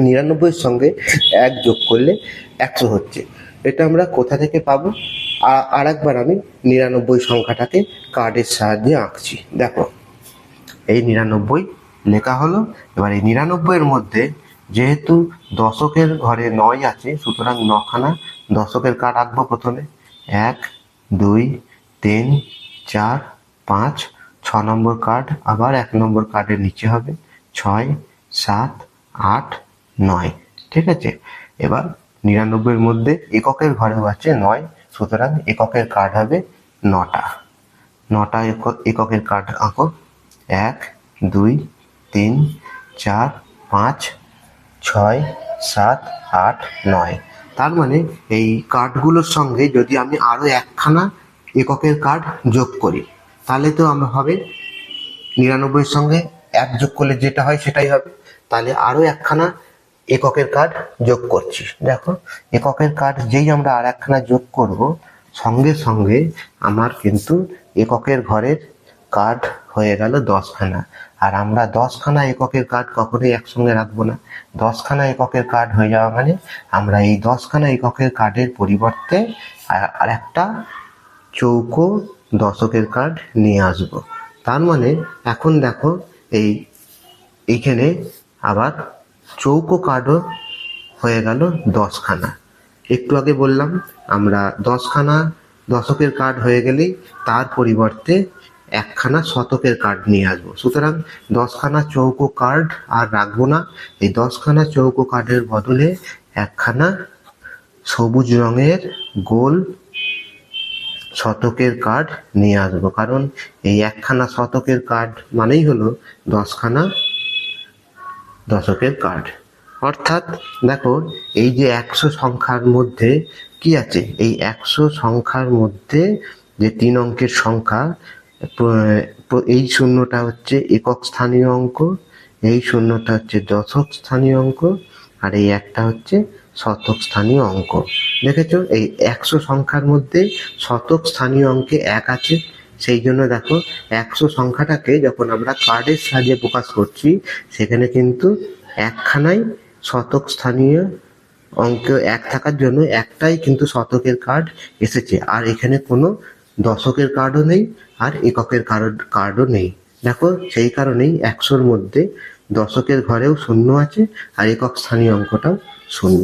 99 সঙ্গে 1 যোগ করলে 100 হচ্ছে। এটা আমরা কোথা থেকে পাবো? আর একবার আমি 99 সংখ্যাটাকে কার্ডের সাহায্যে আঁকছি। দেখো, এই 99 লেখা হলো। এবার এই 99-এর মধ্যে যেহেতু দশকের ঘরে 9 আছে, সুতরাং 9খানা দশকের কার্ড আঁকবো প্রথমে। 1, 2, 3, 4, 5, 6 নম্বর কার্ড আবার 1 নম্বর কার্ডের নিচে হবে। 6, 7, 8, 9। ঠিক আছে। এবার 99-এর মধ্যে এককের ঘরেও আছে 9, সুতরাং এককের কার্ড হবে 9টা। 9টা এককের কার্ড আঁকো। 1, 2, 3, 4, 5, 6, 7, 8, 9। তার মানে এই কার্ডগুলোর সঙ্গে যদি আমি আরো একখানা এককের কার্ড যোগ করি, তাহলে তো আমরা হবে 99-এর সঙ্গে 1 যোগ করলে যেটা হয় সেটাই হবে। তাহলে আরো একখানা এককের কার্ড যোগ করছি। দেখো, এককের কার্ড যেই আমরা আর একখানা যোগ করব, সঙ্গে সঙ্গে আমার কিন্তু এককের ঘরের কার্ড হয়ে গেল 10খানা। আর আমরা 10খানা এককের কার্ড কখনোই একসঙ্গে রাখবো না। 10খানা এককের কার্ড হয়ে যাওয়া মানে আমরা এই 10খানা এককের কার্ডের পরিবর্তে আর একটা চৌকো দশকের কার্ড নিয়ে আসব। তার মানে এখন দেখো, এইখানে আবার চৌকো কার্ডও হয়ে গেল 10খানা। একটু আগে বললাম আমরা 10খানা দশকের কার্ড হয়ে গেলেই তার পরিবর্তে একখানা শতকের কার্ড নিয়ে আসবো। সুতরাং 10খানা চৌকো কার্ড আর রাখবো না। এই 10খানা চৌকো কার্ডের বদলে একখানা সবুজ রঙের গোল শতকের কার্ড নিয়ে আসবো। কারণ এই একখানা শতকের কার্ড মানেই হলো 10খানা দশকের কার্ড। অর্থাৎ দেখো, এই যে 100 সংখ্যার মধ্যে কি আছে? এই 100 সংখ্যার মধ্যে যে 3 অঙ্কের সংখ্যা, এই শূন্যটা হচ্ছে একক স্থানীয় অঙ্ক, এই শূন্যটা হচ্ছে দশক স্থানীয় অঙ্ক, আর এই একটা হচ্ছে শতক স্থানীয় অঙ্ক। দেখেছো, এই 100 সংখ্যার মধ্যে শতক স্থানীয় অঙ্কে 1 আছে। সেই জন্য দেখো, 100 সংখ্যাটাকে যখন আমরা কার্ডের সাহায্যে প্রকাশ করছি, সেখানে কিন্তু একখানাই শতক স্থানীয় অঙ্ক 1 থাকার জন্য একটাই কিন্তু শতকের কার্ড এসেছে। আর এখানে কোনো দশকের কার্ডও নেই আর এককের কার্ডও নেই। দেখো, সেই কারণেই 100-র মধ্যে দশকের ঘরেও শূন্য আছে আর একক স্থানীয় অঙ্কটাও শূন্য।